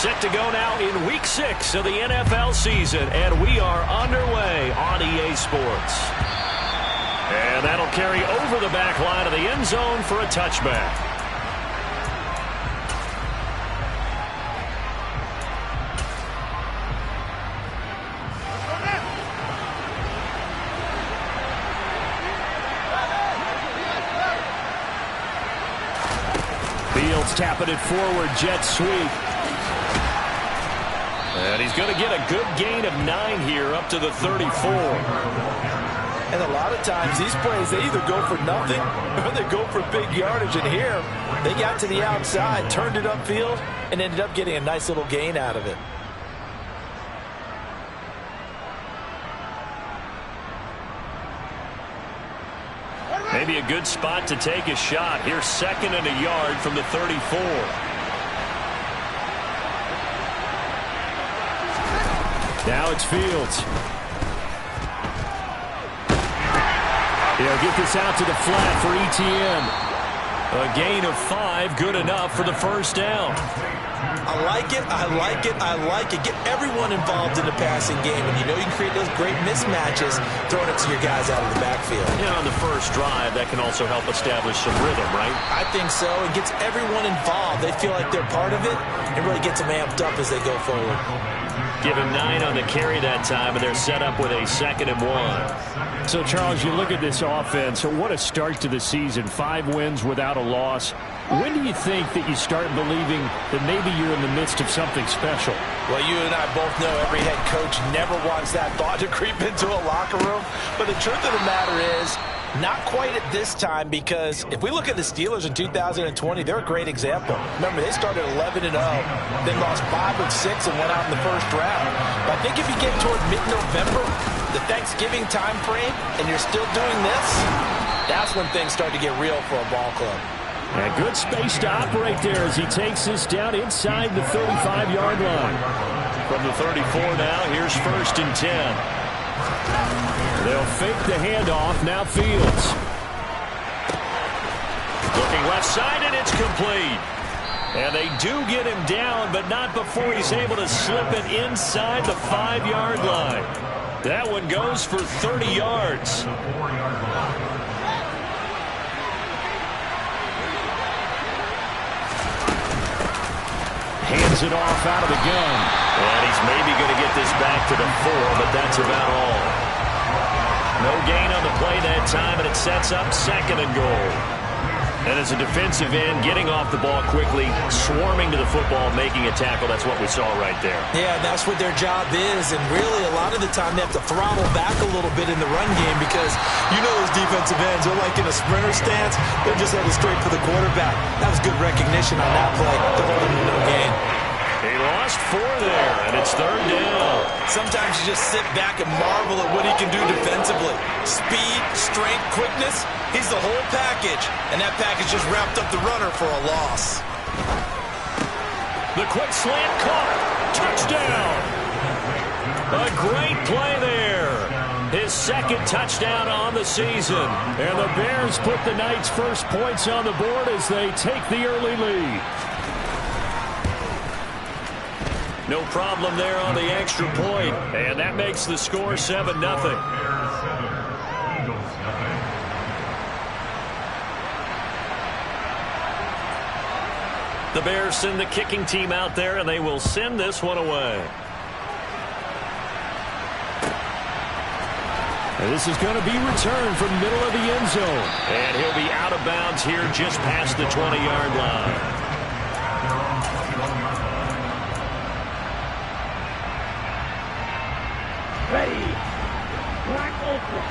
Set to go now in Week 6 of the NFL season, and we are underway on EA Sports. And that'll carry over the back line of the end zone for a touchback. Fields tapping it forward, jet sweep. And he's going to get a good gain of 9 here up to the 34. And a lot of times these plays, they either go for nothing or they go for big yardage. And here, they got to the outside, turned it upfield, and ended up getting a nice little gain out of it. Maybe a good spot to take a shot. Here's 2nd and a yard from the 34. Now it's Fields. He'll get this out to the flat for ETN. A gain of 5, good enough for the first down. I like it, I like it, I like it. Get everyone involved in the passing game, and you know you can create those great mismatches throwing it to your guys out of the backfield. And on the first drive, that can also help establish some rhythm, right? I think so. It gets everyone involved. They feel like they're part of it, and really gets them amped up as they go forward. Give him 9 on the carry that time, and they're set up with a 2nd and 1. So, Charles, you look at this offense, so what a start to the season. 5 wins without a loss. When do you think that you start believing that maybe you're in the midst of something special? Well, you and I both know every head coach never wants that thought to creep into a locker room. But the truth of the matter is, not quite at this time, because if we look at the Steelers in 2020, they're a great example. Remember, they started 11-0, then lost 5 of 6 and went out in the first round. But I think if you get toward mid-November, the Thanksgiving time frame, and you're still doing this, that's when things start to get real for a ball club. A good space to operate there as he takes this down inside the 35-yard line. From the 34 now, here's 1st and 10. They'll fake the handoff. Now Fields. Looking left side, and it's complete. And they do get him down, but not before he's able to slip it inside the 5-yard line. That one goes for 30 yards. Hands it off out of the gun. And he's maybe going to get this back to the 4, but that's about all. No gain on the play that time, and it sets up 2nd and goal. And as a defensive end, getting off the ball quickly, swarming to the football, making a tackle, that's what we saw right there. Yeah, that's what their job is, and really a lot of the time they have to throttle back a little bit in the run game because you know those defensive ends are like in a sprinter stance. They're just headed straight for the quarterback. That was good recognition on that play to hold him to no gain. He lost 4 there, and it's 3rd down. Sometimes you just sit back and marvel at what he can do defensively. Speed, strength, quickness, he's the whole package. And that package just wrapped up the runner for a loss. The quick slant caught. Touchdown. A great play there. His 2nd touchdown on the season. And the Bears put the Knights' first points on the board as they take the early lead. No problem there on the extra point. And that makes the score 7-0. The Bears send the kicking team out there, and they will send this one away. And this is going to be returned from middle of the end zone. And he'll be out of bounds here just past the 20-yard line. Ready. Black open.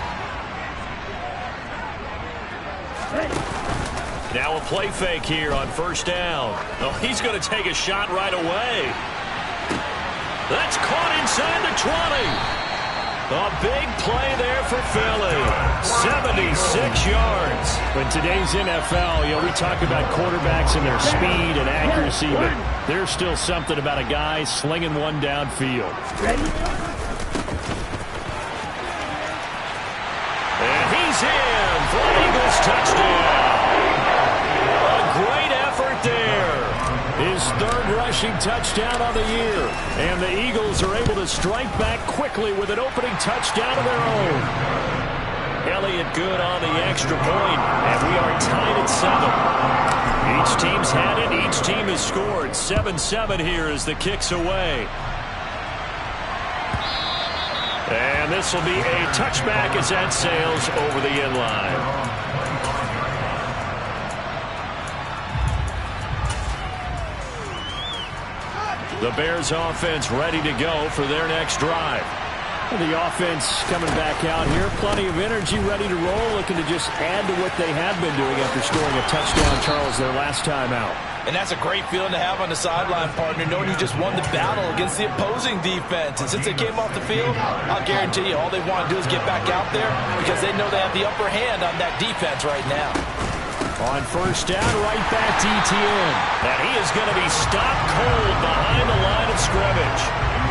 Ready. Now a play fake here on 1st down. Oh, he's going to take a shot right away. That's caught inside the 20. A big play there for Philly. 76 yards. In today's NFL, we talk about quarterbacks and their speed and accuracy, but there's still something about a guy slinging one downfield. Ready. And he's in for an Eagles touchdown. A great effort there. His third rushing touchdown on the year. And the Eagles are able to strike back quickly with an opening touchdown of their own. Elliott good on the extra point, and we are tied at 7. Each team's had it. Each team has scored. 7-7 here as the kick's away. And this will be a touchback as that sails over the end line. The Bears offense ready to go for their next drive. The offense coming back out here. Plenty of energy, ready to roll, looking to just add to what they have been doing after scoring a touchdown, Charles, their last time out. And that's a great feeling to have on the sideline, partner, knowing you just won the battle against the opposing defense. And since they came off the field, I'll guarantee you all they want to do is get back out there because they know they have the upper hand on that defense right now. On first down, right back to Etienne. And he is going to be stopped cold behind the line of scrimmage.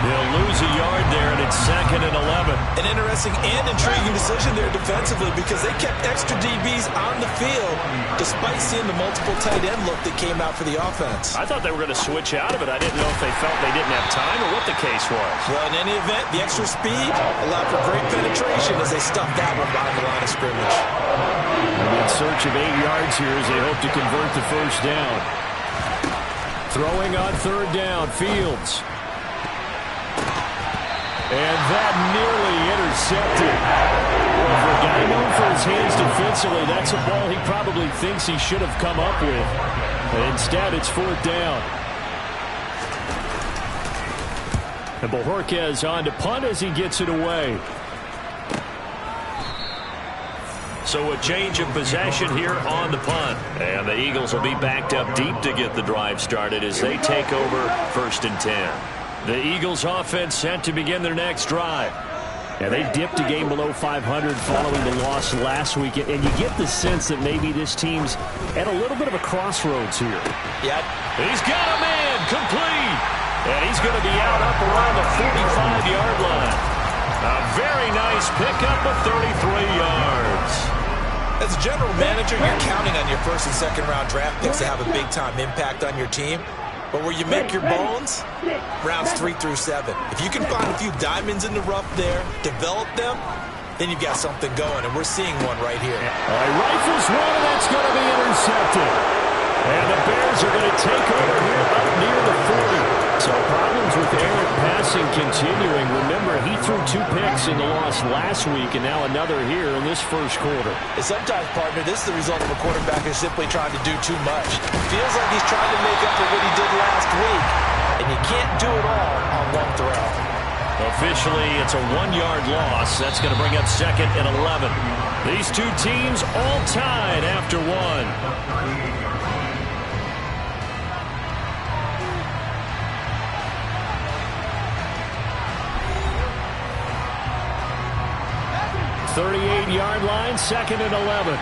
He'll lose a yard there, and it's 2nd and 11. An interesting and intriguing decision there defensively because they kept extra DBs on the field despite seeing the multiple tight end look that came out for the offense. I thought they were going to switch out of it. I didn't know if they felt they didn't have time or what the case was. Well, in any event, the extra speed allowed for great penetration as they stuffed that one behind the line of scrimmage. In search of 8 yards here as they hope to convert the first down. Throwing on third down, Fields. And that nearly intercepted. Well, for a guy known for his hands defensively, that's a ball he probably thinks he should have come up with. But instead, it's 4th down. And Bojorquez on to punt as he gets it away. So a change of possession here on the punt. And the Eagles will be backed up deep to get the drive started as they take over 1st and 10. The Eagles offense set to begin their next drive. Yeah, they dipped a game below 500 following the loss last week. And you get the sense that maybe this team's at a little bit of a crossroads here. Yeah. He's got a man complete. And he's going to be out up around the 45-yard line. A very nice pickup of 33 yards. As a general manager, you're counting on your first and second round draft picks to have a big-time impact on your team. But where you make your bones, rounds 3 through 7. If you can find a few diamonds in the rough there, develop them, then you've got something going, and we're seeing one right here. Rifles one, and that's going to be intercepted. And the Bears are going to take over here up near the 40. So problems with errant passing continuing. Remember, he threw 2 picks in the loss last week, and now another here in this first quarter. And sometimes, partner, this is the result of a quarterback who's simply trying to do too much. Feels like he's trying to make up for what he did last week, and you can't do it all on one throw. Officially, it's a 1-yard loss. That's going to bring up 2nd and 11. These two teams all tied after 1. 38-yard line, 2nd and 11.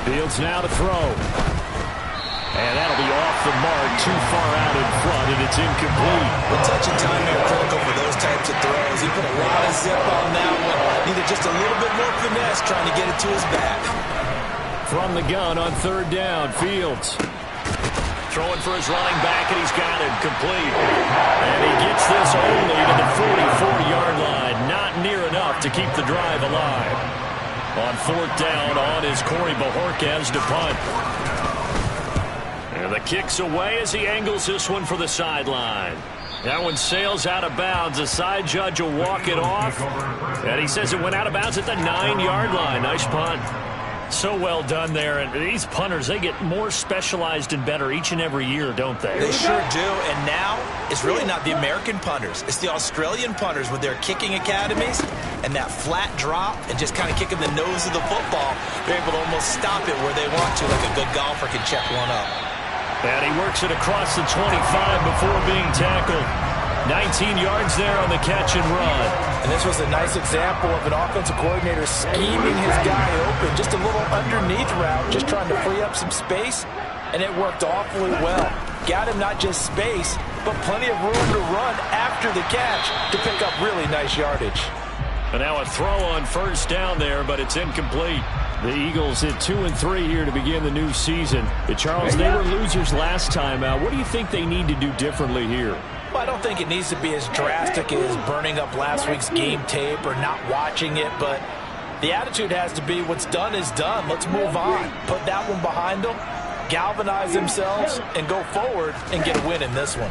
Fields now to throw. And that'll be off the mark, too far out in front, and it's incomplete. Well, touch and time are critical for those types of throws. He put a lot of zip on that one. Needed just a little bit more finesse trying to get it to his back. From the gun on third down, Fields. Throwing for his running back, and he's got it complete. And he gets this only to the 44-yard line. Not near enough to keep the drive alive. On 4th down, on is Corey Bojorquez to punt. And the kick's away as he angles this one for the sideline. That one sails out of bounds. The side judge will walk it off. And he says it went out of bounds at the 9-yard line. Nice punt. So well done there. And these punters, they get more specialized and better each and every year, don't they? They sure do. And now, it's really not the American punters. It's the Australian punters with their kicking academies and that flat drop and just kind of kicking the nose of the football. They're able to almost stop it where they want to, like a good golfer can check one up. And he works it across the 25 before being tackled. 19 yards there on the catch and run. And this was a nice example of an offensive coordinator scheming his guy open. Just a little underneath route, just trying to free up some space, and it worked awfully well. Got him not just space, but plenty of room to run after the catch to pick up really nice yardage. And now a throw on first down there, but it's incomplete. The Eagles hit 2-3 here to begin the new season. Charles, they were losers last time out. What do you think they need to do differently here? Well, I don't think it needs to be as drastic as burning up last week's game tape or not watching it, but the attitude has to be what's done is done. Let's move on. Put that one behind them, galvanize themselves, and go forward and get a win in this one.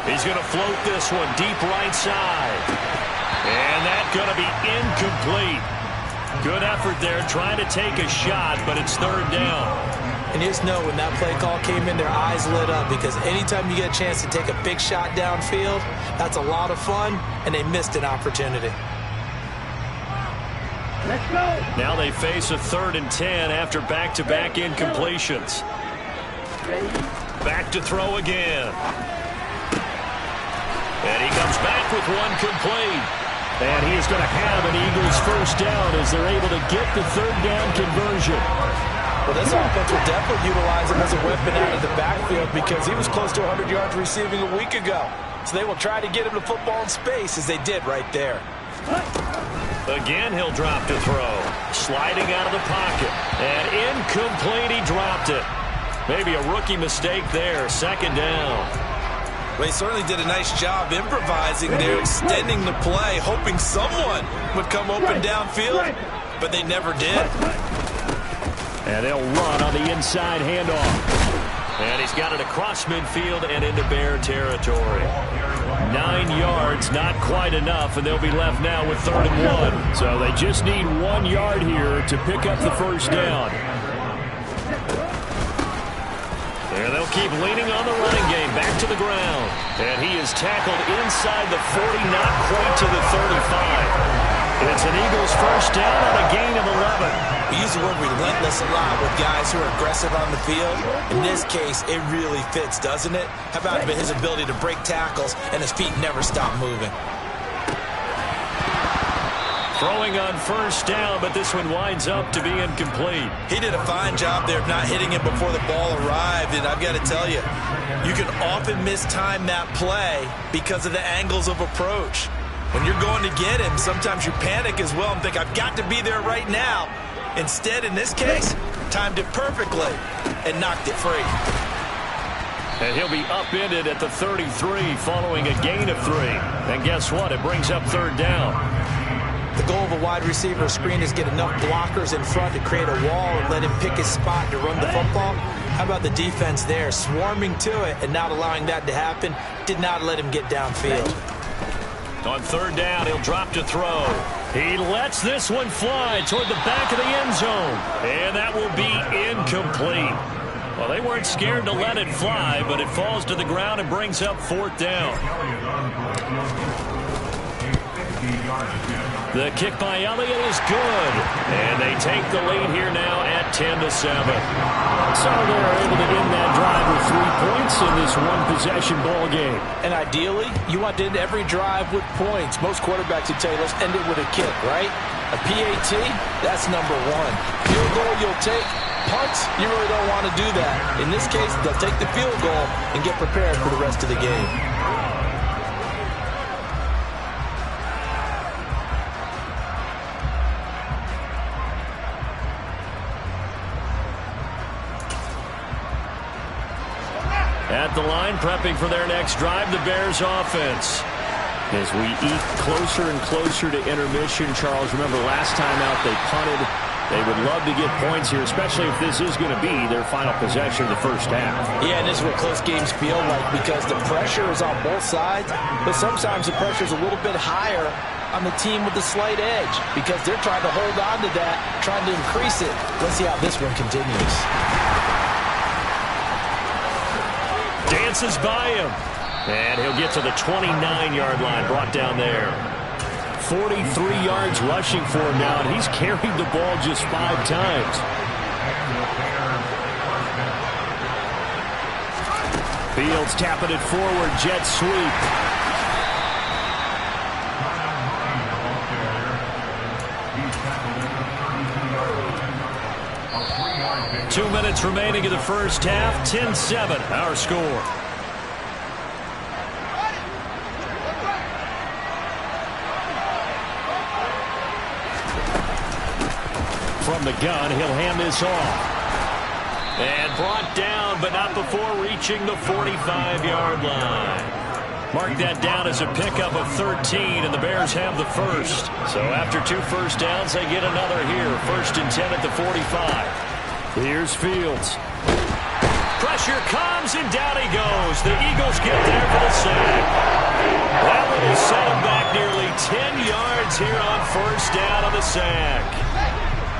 He's going to float this one deep right side. And that's going to be incomplete. Good effort there trying to take a shot, but it's third down. And you just know when that play call came in, their eyes lit up because anytime you get a chance to take a big shot downfield, that's a lot of fun, and they missed an opportunity. Let's go. Now they face a 3rd and 10 after back-to-back incompletions. Back to throw again. And he comes back with one complete. And he is going to have an Eagles first down as they're able to get the 3rd down conversion. Well, this offense will definitely utilize him as a weapon out of the backfield because he was close to 100 yards receiving a week ago. So they will try to get him the football in space as they did right there. Again, he'll drop to throw. Sliding out of the pocket. And incomplete, he dropped it. Maybe a rookie mistake there. 2nd down. Well, he certainly did a nice job improvising there, extending the play, hoping someone would come open downfield, but they never did. And they'll run on the inside handoff. And he's got it across midfield and into Bear territory. 9 yards, not quite enough, and they'll be left now with 3rd and 1. So they just need 1 yard here to pick up the first down. And they'll keep leaning on the running game, back to the ground. And he is tackled inside the 40, not quite to the 35. It's an Eagles first down on a gain of 11. We use the word relentless a lot with guys who are aggressive on the field. In this case, it really fits, doesn't it? How about his ability to break tackles and his feet never stop moving? Throwing on first down, but this one winds up to be incomplete. He did a fine job there of not hitting him before the ball arrived, and I've got to tell you, you can often mistime that play because of the angles of approach. When you're going to get him, sometimes you panic as well and think, I've got to be there right now. Instead, in this case, timed it perfectly and knocked it free. And he'll be upended at the 33 following a gain of 3. And guess what? It brings up 3rd down. The goal of a wide receiver screen is get enough blockers in front to create a wall and let him pick his spot to run the football. How about the defense there, swarming to it and not allowing that to happen? Did not let him get downfield. On 3rd down, he'll drop to throw. He lets this one fly toward the back of the end zone. And that will be incomplete. Well, they weren't scared to let it fly, but it falls to the ground and brings up 4th down. The kick by Elliott is good. And they take the lead here now at 10-7. So they're able to end that drive with 3 points in this one-possession ball game. And ideally, you want to end every drive with points. Most quarterbacks would tell you, let's end it with a kick, right? A PAT, that's number 1. Field goal you'll take. Punts, you really don't want to do that. In this case, they'll take the field goal and get prepared for the rest of the game. At the line, prepping for their next drive, the Bears offense. As we eat closer and closer to intermission, Charles, remember last time out they punted. They would love to get points here, especially if this is going to be their final possession of the first half. Yeah, and this is what close games feel like because the pressure is on both sides, but sometimes the pressure is a little bit higher on the team with the slight edge because they're trying to hold on to that, trying to increase it. Let's see how this one continues. Dances by him. And he'll get to the 29-yard line, brought down there. 43 yards rushing for him now, and he's carried the ball just 5 times. Fields tapping it forward, jet sweep. Two minutes remaining in the first half, 10-7, our score. from the gun. He'll hand this off. And brought down, but not before reaching the 45-yard line. Mark that down as a pickup of 13, and the Bears have the first. So after 2 first downs, they get another here. 1st and 10 at the 45. Here's Fields. Pressure comes, and down he goes. The Eagles get there for the sack. That one has set him back nearly 10 yards here on 1st down on the sack.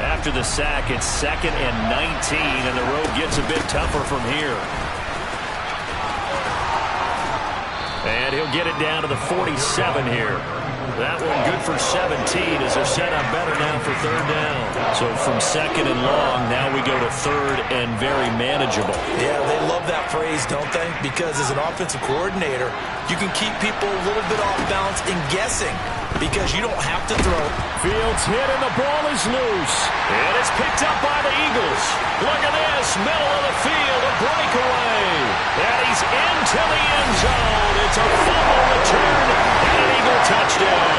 After the sack, it's 2nd and 19, and the road gets a bit tougher from here. And he'll get it down to the 47 here. That one good for 17 as they're set up better now for 3rd down. So from 2nd and long, now we go to 3rd and very manageable. Yeah, they love that phrase, don't they? Because as an offensive coordinator, you can keep people a little bit off balance and guessing because you don't have to throw. Fields hit and the ball is loose. And it's picked up by the Eagles. Look at this, middle of the field, a breakaway. And he's into the end zone. It's a fumble return and an Eagle touchdown.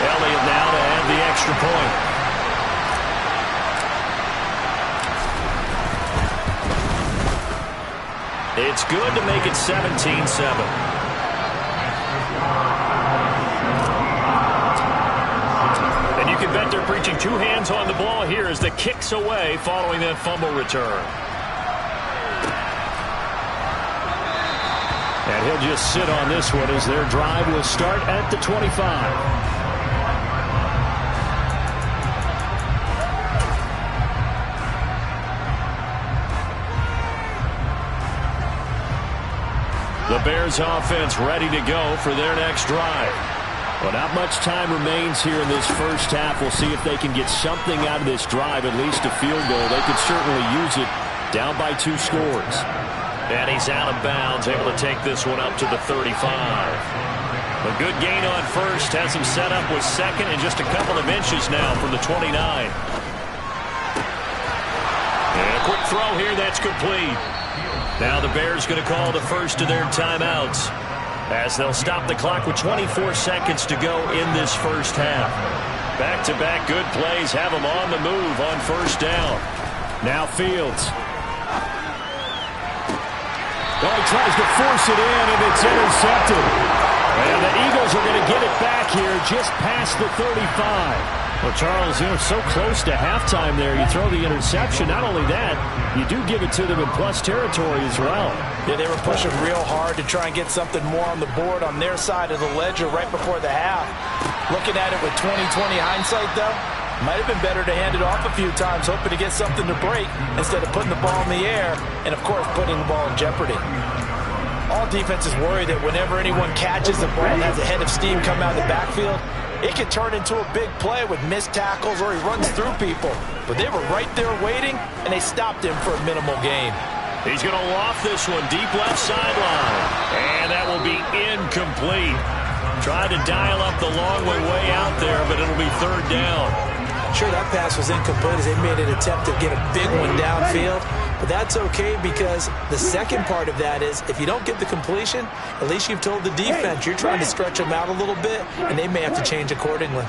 Elliott now to add the extra point. It's good to make it 17-7. You can bet they're preaching 2 hands on the ball here as the kick's away following that fumble return. And he'll just sit on this one as their drive will start at the 25. The Bears offense ready to go for their next drive. Well, not much time remains here in this first half. We'll see if they can get something out of this drive, at least a field goal. They could certainly use it down by 2 scores. And he's out of bounds, able to take this one up to the 35. A good gain on 1st, has him set up with 2nd and just a couple of inches now from the 29. And a quick throw here, that's complete. Now the Bears going to call the first of their timeouts, as they'll stop the clock with 24 seconds to go in this first half. Back-to-back good plays have them on the move on 1st down. Now Fields. Oh, he tries to force it in, and it's intercepted. And the Eagles are going to get it back here just past the 35. Well, Charles, so close to halftime there. You throw the interception. Not only that, you do give it to them in plus territory as well. Yeah, they were pushing real hard to try and get something more on the board on their side of the ledger right before the half. Looking at it with 20/20 hindsight, though, might have been better to hand it off a few times, hoping to get something to break instead of putting the ball in the air and, of course, putting the ball in jeopardy. All defenses worry that whenever anyone catches the ball and has a head of steam come out of the backfield, it can turn into a big play with missed tackles or he runs through people. But they were right there waiting, and they stopped him for a minimal gain. He's going to loft this one deep left sideline. And that will be incomplete. Tried to dial up the long way out there, but it'll be 3rd down. Sure, that pass was incomplete as they made an attempt to get a big one downfield. But that's okay because the second part of that is if you don't get the completion, at least you've told the defense you're trying to stretch them out a little bit, and they may have to change accordingly.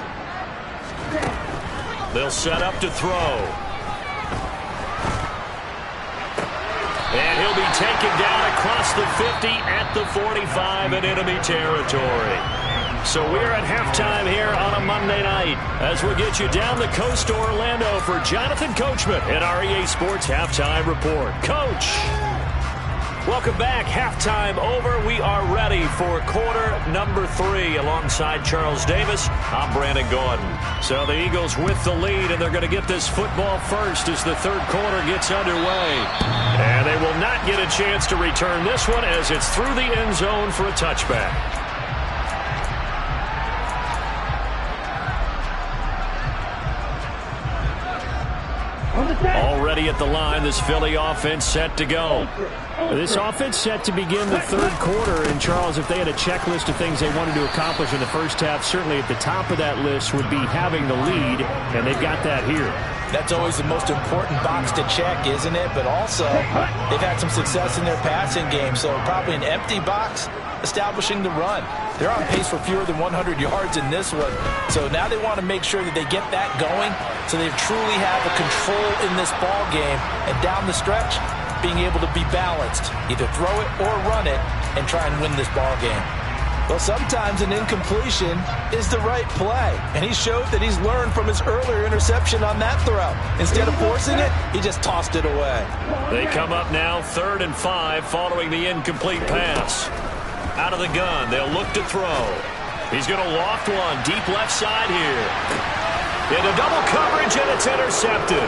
They'll set up to throw. And he'll be taken down across the 50 at the 45 in enemy territory. So we're at halftime here on a Monday night as we get you down the coast to Orlando for Jonathan Coachman in our EA Sports Halftime Report. Coach, welcome back. Halftime over. We are ready for quarter number 3 alongside Charles Davis. I'm Brandon Gordon. So the Eagles with the lead, and they're going to get this football first as the 3rd quarter gets underway. And they will not get a chance to return this one as it's through the end zone for a touchback. Already at the line, this Philly offense set to go. This offense set to begin the 3rd quarter. And, Charles, if they had a checklist of things they wanted to accomplish in the first half, certainly at the top of that list would be having the lead, and they've got that here. That's always the most important box to check, isn't it? But also, they've had some success in their passing game, so probably an empty box. establishing the run. They're on pace for fewer than 100 yards in this one. So now they want to make sure that they get that going so they truly have a control in this ball game. And down the stretch, being able to be balanced. Either throw it or run it and try and win this ball game. Well, sometimes an incompletion is the right play. And he showed that he's learned from his earlier interception on that throw. Instead of forcing it, he just tossed it away. They come up now 3rd and 5 following the incomplete pass. Out of the gun, they'll look to throw. He's going to loft one deep left side here. Into double coverage, and it's intercepted.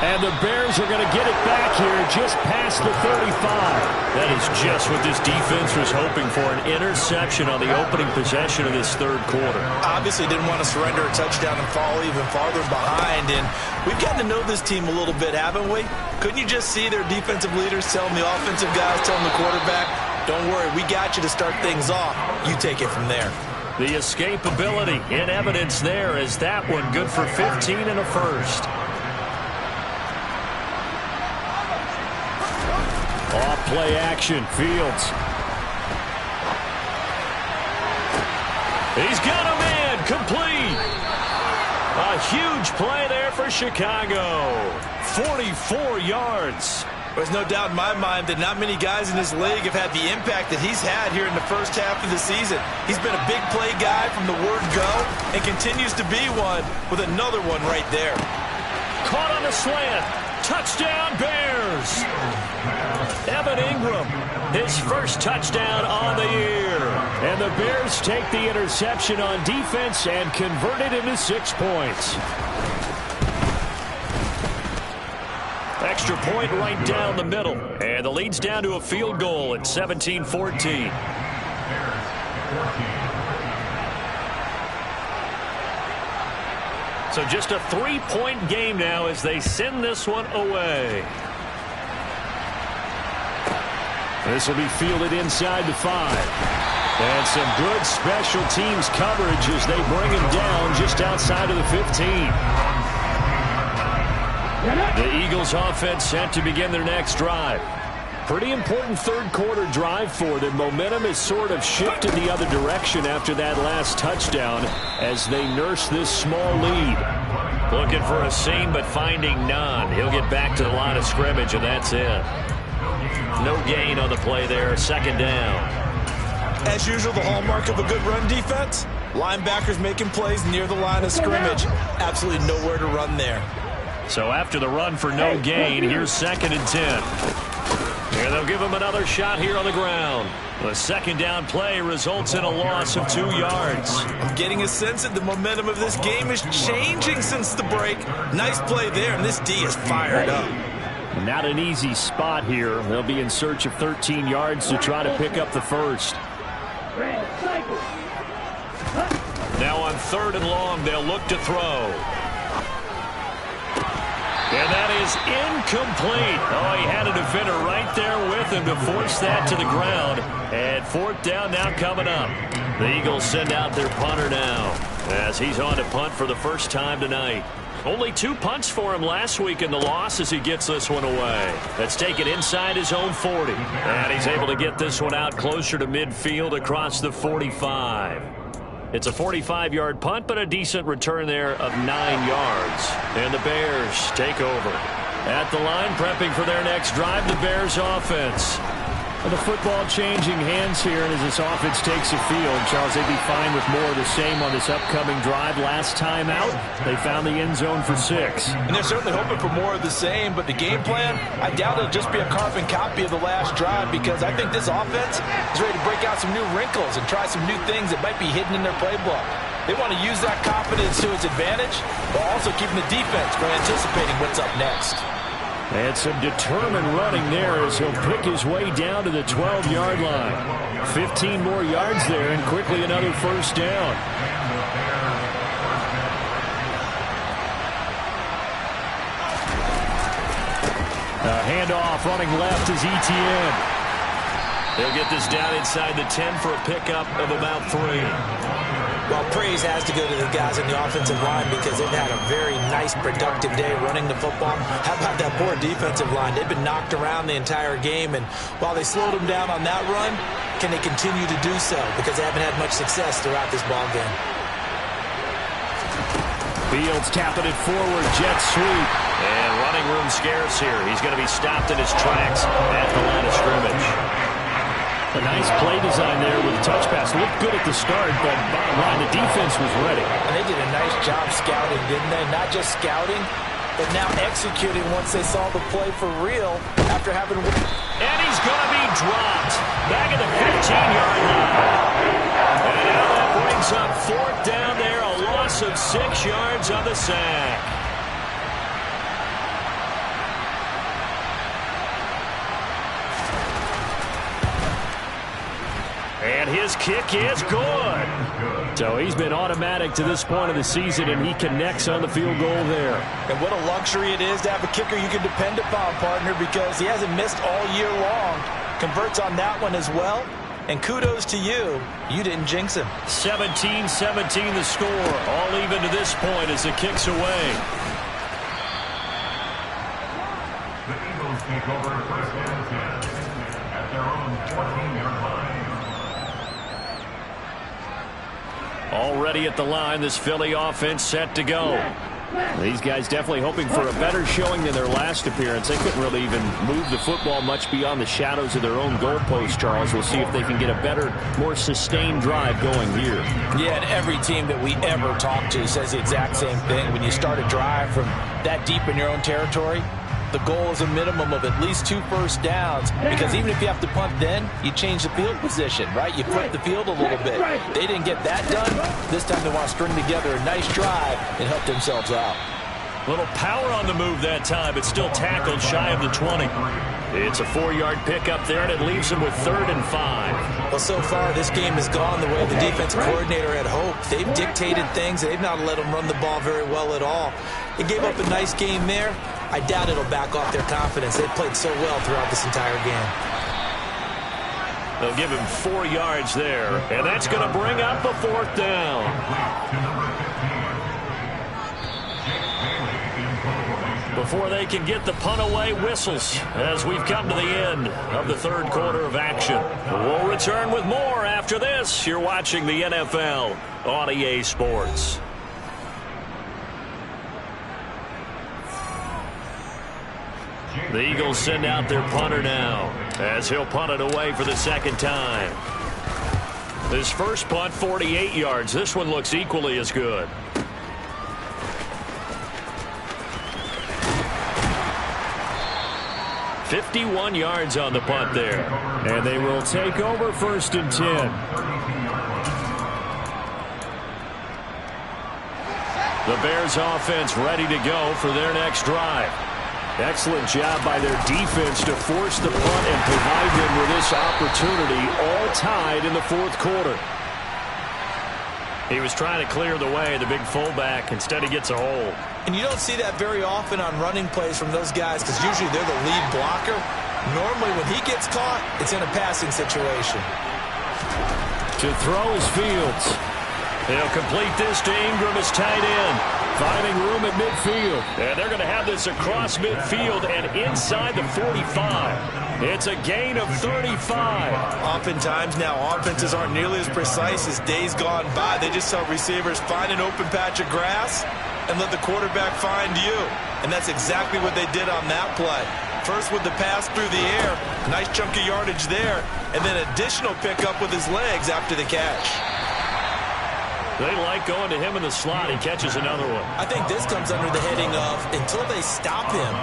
And the Bears are going to get it back here just past the 35. That is just what this defense was hoping for, an interception on the opening possession of this third quarter. Obviously didn't want to surrender a touchdown and fall even farther behind. And we've gotten to know this team a little bit, haven't we? Couldn't you just see their defensive leaders telling the offensive guys, telling the quarterback, don't worry, we got you to start things off. You take it from there. The escapability in evidence there as that one good for 15 and a first. Off play action, Fields. He's got a man, complete. A huge play there for Chicago. 44 yards. There's no doubt in my mind that not many guys in this league have had the impact that he's had here in the first half of the season. He's been a big play guy from the word go and continues to be one with another one right there. Caught on the slant. Touchdown, Bears. Evan Ingram, his first touchdown on the year. And the Bears take the interception on defense and convert it into 6 points. Extra point right down the middle. And the lead's down to a field goal at 17-14. So just a 3-point game now as they send this one away. This will be fielded inside the 5. And some good special teams coverage as they bring him down just outside of the 15. The Eagles offense set to begin their next drive. Pretty important third quarter drive for them. Momentum has sort of shifted the other direction after that last touchdown as they nurse this small lead. Looking for a seam but finding none. He'll get back to the line of scrimmage and that's it. No gain on the play there. 2nd down. As usual, the hallmark of a good run defense, linebackers making plays near the line of scrimmage. Absolutely nowhere to run there. So after the run for no gain, here's 2nd and 10. And they'll give him another shot here on the ground. The 2nd down play results in a loss of 2 yards. I'm getting a sense that the momentum of this game is changing since the break. Nice play there, and this D is fired up. Not an easy spot here. They'll be in search of 13 yards to try to pick up the first. Now on 3rd and long, they'll look to throw. And that is incomplete. Oh, he had a defender right there with him to force that to the ground. And 4th down now coming up. The Eagles send out their punter now as he's on to punt for the first time tonight. Only 2 punts for him last week in the loss as he gets this one away. That's taken inside his own 40. And he's able to get this one out closer to midfield across the 45. It's a 45-yard punt, but a decent return there of 9 yards. And the Bears take over. At the line, prepping for their next drive, the Bears offense. And the football changing hands here, and as this offense takes the field, Charles, they'd be fine with more of the same on this upcoming drive. Last time out, they found the end zone for 6. And they're certainly hoping for more of the same, but the game plan, I doubt it'll just be a carbon copy of the last drive because I think this offense is ready to break out some new wrinkles and try some new things that might be hidden in their playbook. They want to use that confidence to its advantage, while also keeping the defense from anticipating what's up next. And some determined running there as he'll pick his way down to the 12-yard line. 15 more yards there and quickly another first down. A handoff running left is Etienne. They'll get this down inside the 10 for a pickup of about 3. Well, praise has to go to the guys on the offensive line because they've had a very nice, productive day running the football. How about that poor defensive line? They've been knocked around the entire game, and while they slowed them down on that run, can they continue to do so? Because they haven't had much success throughout this ball game. Fields tapping it forward, jet sweep. And running room scarce here. He's going to be stopped in his tracks at the line of scrimmage. A nice play design there with the touch pass. Looked good at the start, but bottom line, the defense was ready. And they did a nice job scouting, didn't they? Not just scouting, but now executing once they saw the play for real after having... And he's going to be dropped back at the 15-yard line. And now that brings up fourth down there, a loss of 6 yards on the sack. And his kick is good. So he's been automatic to this point of the season, and he connects on the field goal there. And what a luxury it is to have a kicker you can depend upon, partner, because he hasn't missed all year long. Converts on that one as well. And kudos to you. You didn't jinx him. 17-17 the score. All even to this point as the kick's away. The Eagles take over first and 10 at their own 14-yard line. Already at the line, this Philly offense set to go. These guys definitely hoping for a better showing than their last appearance. They couldn't really even move the football much beyond the shadows of their own goalpost, Charles. We'll see if they can get a better, more sustained drive going here. Yeah, and every team that we ever talk to says the exact same thing. When you start a drive from that deep in your own territory, the goal is a minimum of at least 2 first downs, because even if you have to punt then, you change the field position, right? You flip the field a little bit. They didn't get that done. This time they want to string together a nice drive and help themselves out. Little power on the move that time, but still tackled shy of the 20. It's a 4-yard pickup there, and it leaves him with 3rd and 5. Well, so far, this game has gone the way the defensive coordinator had hoped. They've dictated things. They've not let them run the ball very well at all. They gave up a nice game there. I doubt it'll back off their confidence. They've played so well throughout this entire game. They'll give him 4 yards there, and that's going to bring up a 4th down. Before they can get the punt away, whistles as we've come to the end of the 3rd quarter of action. We'll return with more after this. You're watching the NFL on EA Sports. The Eagles send out their punter now as he'll punt it away for the 2nd time. His first punt, 48 yards. This one looks equally as good. $51 yards on the punt there. And they will take over 1st and 10. The Bears offense ready to go for their next drive. Excellent job by their defense to force the punt and provide them with this opportunity, all tied in the 4th quarter. He was trying to clear the way, the big fullback. Instead, he gets a hole. And you don't see that very often on running plays from those guys because usually they're the lead blocker. Normally, when he gets caught, it's in a passing situation. To throw is Fields. They'll complete this to Ingram as tight end. Finding room at midfield. And they're going to have this across midfield and inside the 45. It's a gain of 35. Oftentimes now offenses aren't nearly as precise as days gone by. They just tell receivers, find an open patch of grass and let the quarterback find you. And that's exactly what they did on that play. First with the pass through the air, nice chunk of yardage there, and then additional pickup with his legs after the catch. They like going to him in the slot. He catches another one. I think this comes under the heading of until they stop him,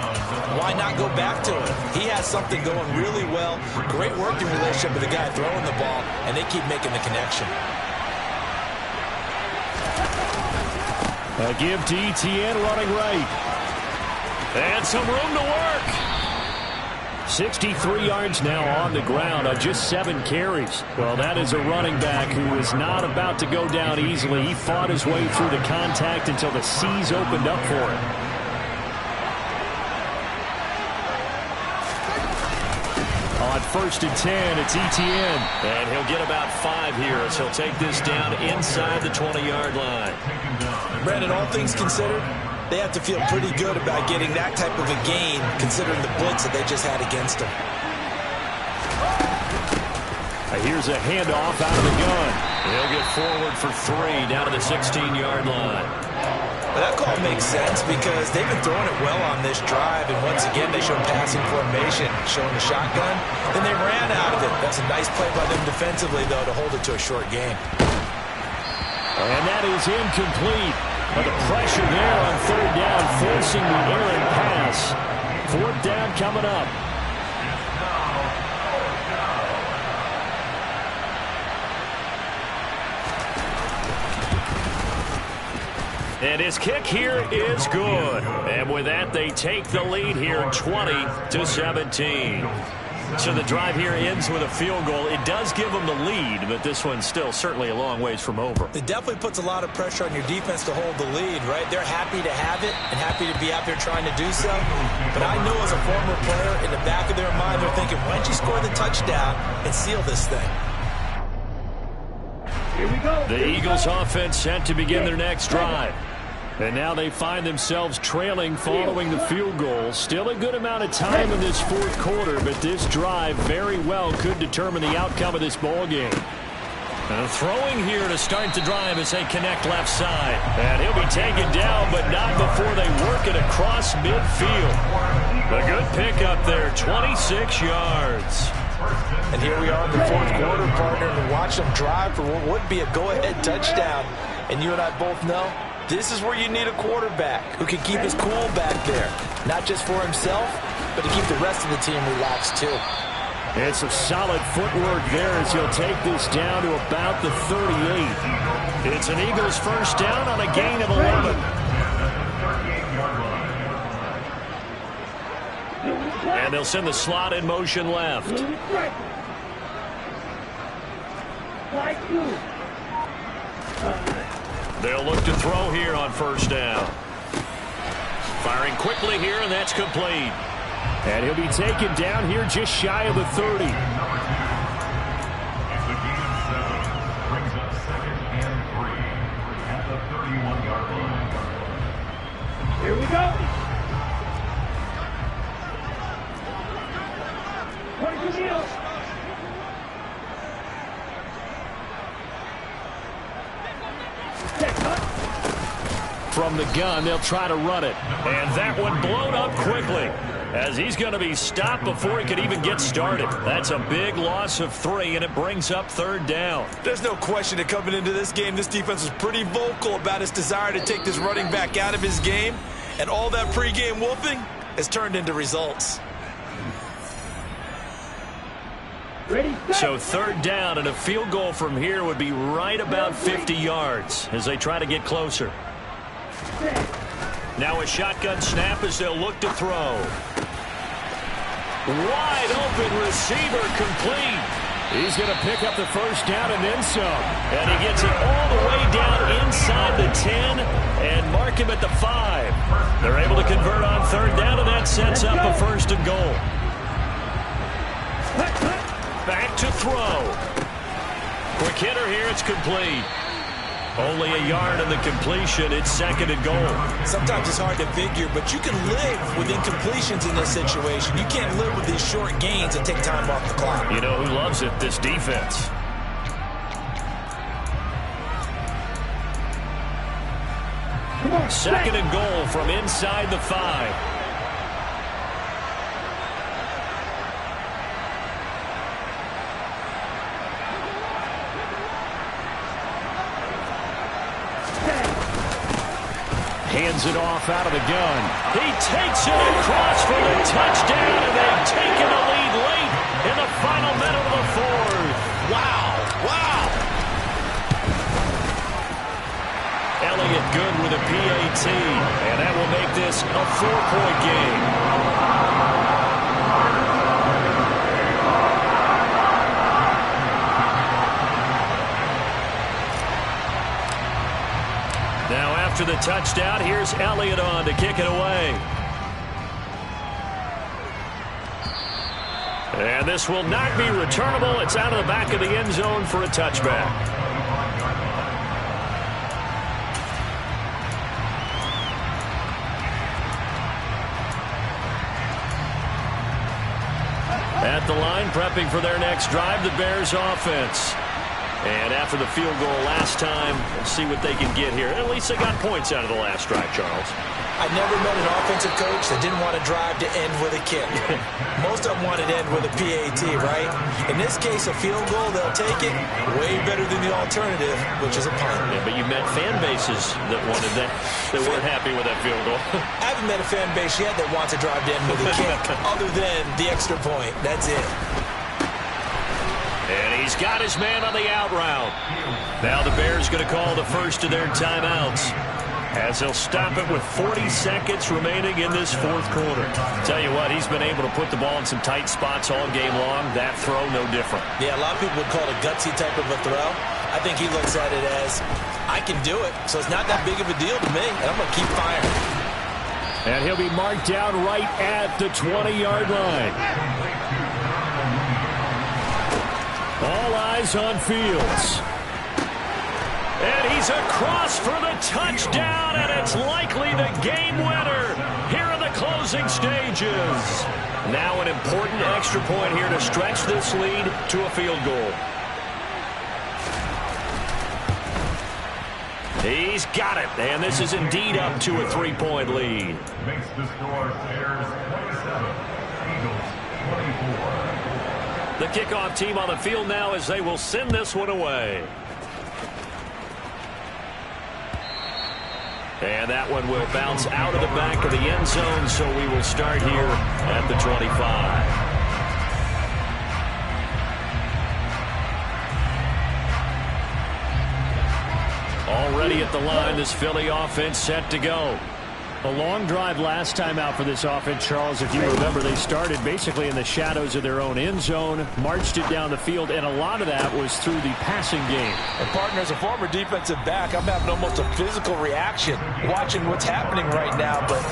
why not go back to him? He has something going really well. Great working relationship with the guy throwing the ball, and they keep making the connection. A give to Etienne running right. And some room to work. 63 yards now on the ground on just 7 carries. Well, that is a running back who is not about to go down easily. He fought his way through the contact until the seas opened up for him. On first and 10. It's ETN. And he'll get about 5 here as he'll take this down inside the 20-yard line. Brandon, all things considered, they have to feel pretty good about getting that type of a gain considering the blitz that they just had against them. Here's a handoff out of the gun. He'll get forward for 3 down to the 16-yard line. Well, that call makes sense because they've been throwing it well on this drive, and once again they show passing formation, showing the shotgun. Then they ran out of it. That's a nice play by them defensively, though, to hold it to a short game. And that is incomplete. But the pressure there on third down, forcing the errant pass. Fourth down coming up. And his kick here is good. And with that, they take the lead here 20-17. So the drive here ends with a field goal. It does give them the lead, but this one's still certainly a long ways from over. It definitely puts a lot of pressure on your defense to hold the lead, right? They're happy to have it and happy to be out there trying to do so. But I know as a former player, in the back of their mind, they're thinking, why don't you score the touchdown and seal this thing? Here we go. The Eagles offense set to begin their next drive. And now they find themselves trailing following the field goal. Still a good amount of time in this fourth quarter, but this drive very well could determine the outcome of this ball game. And throwing here to start the drive as they connect left side. And he'll be taken down, but not before they work it across midfield. A good pickup there, 26 yards. And here we are in the fourth quarter, partner, and watch them drive for what would be a go-ahead touchdown. And you and I both know this is where you need a quarterback who can keep his cool back there, not just for himself, but to keep the rest of the team relaxed too. It's a solid footwork there as he'll take this down to about the 38. It's an Eagles first down on a gain of 11. And they'll send the slot in motion left. They'll look to throw here on first down. Firing quickly here, and that's complete. And he'll be taken down here just shy of the 30. Brings up 2nd and 3 at the 31-yard line. Here we go. 22 meals. From the gun, they'll try to run it. And that one blown up quickly as he's going to be stopped before he could even get started. That's a big loss of 3, and it brings up third down. There's no question that coming into this game, this defense was pretty vocal about its desire to take this running back out of his game. And all that pregame wolfing has turned into results. Ready, set. So third down and a field goal from here would be right about 50 yards as they try to get closer. Now a shotgun snap as they'll look to throw. Wide open receiver complete. He's going to pick up the first down and then some. And he gets it all the way down inside the 10 and mark him at the 5. They're able to convert on third down, and that sets up a first and goal. Back to throw. Quick hitter here, it's complete. Only a yard on the completion. It's second and goal. Sometimes it's hard to figure, but you can live with incompletions in this situation. You can't live with these short gains and take time off the clock. You know who loves it? This defense. Second and goal from inside the 5. Hands it off out of the gun. He takes it across for the touchdown, and they've taken the lead late in the final minute of the fourth. Wow. Wow. Elliott good with a PAT, and that will make this a 4-point game. Now after the touchdown, here's Elliott on to kick it away. And this will not be returnable. It's out of the back of the end zone for a touchback. At the line, prepping for their next drive, the Bears offense. And after the field goal last time, we'll see what they can get here. At least they got points out of the last drive, Charles. I never met an offensive coach that didn't want to drive to end with a kick. Most of them wanted to end with a PAT, right? In this case, a field goal, they'll take it. Way better than the alternative, which is a punt. Yeah, but you met fan bases that wanted that, that weren't happy with that field goal. I haven't met a fan base yet that wants to drive to end with a kick, other than the extra point. That's it. And he's got his man on the out route. Now the Bears going to call the first of their timeouts, as they'll stop it with 40 seconds remaining in this fourth quarter. Tell you what, he's been able to put the ball in some tight spots all game long. That throw, no different. Yeah, a lot of people would call it a gutsy type of a throw. I think he looks at it as, I can do it, so it's not that big of a deal to me, and I'm going to keep firing. And he'll be marked down right at the 20-yard line. All eyes on Fields. And he's across for the touchdown, and it's likely the game winner here in the closing stages. Now an important extra point here to stretch this lead to a field goal. He's got it, and this is indeed up to a 3-point lead. Makes the score Bears 27, Eagles 24. The kickoff team on the field now as they will send this one away. And that one will bounce out of the back of the end zone, so we will start here at the 25. Already at the line, this Philly offense set to go. A long drive last time out for this offense, Charles. If you remember, they started basically in the shadows of their own end zone, marched it down the field, and a lot of that was through the passing game. And partner, as a former defensive back, I'm having almost a physical reaction watching what's happening right now. But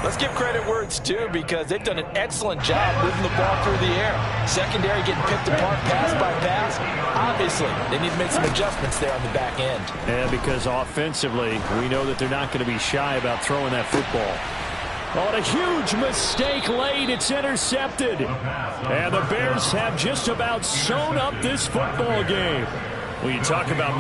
let's give credit where it's due, because they've done an excellent job moving the ball through the air. Secondary getting picked apart pass by pass. Obviously, they need to make some adjustments there on the back end. And because offensively, we know that they're not going to be shy about throwing that football. Oh, and a huge mistake late. It's intercepted. And the Bears have just about sewn up this football game. When you talk about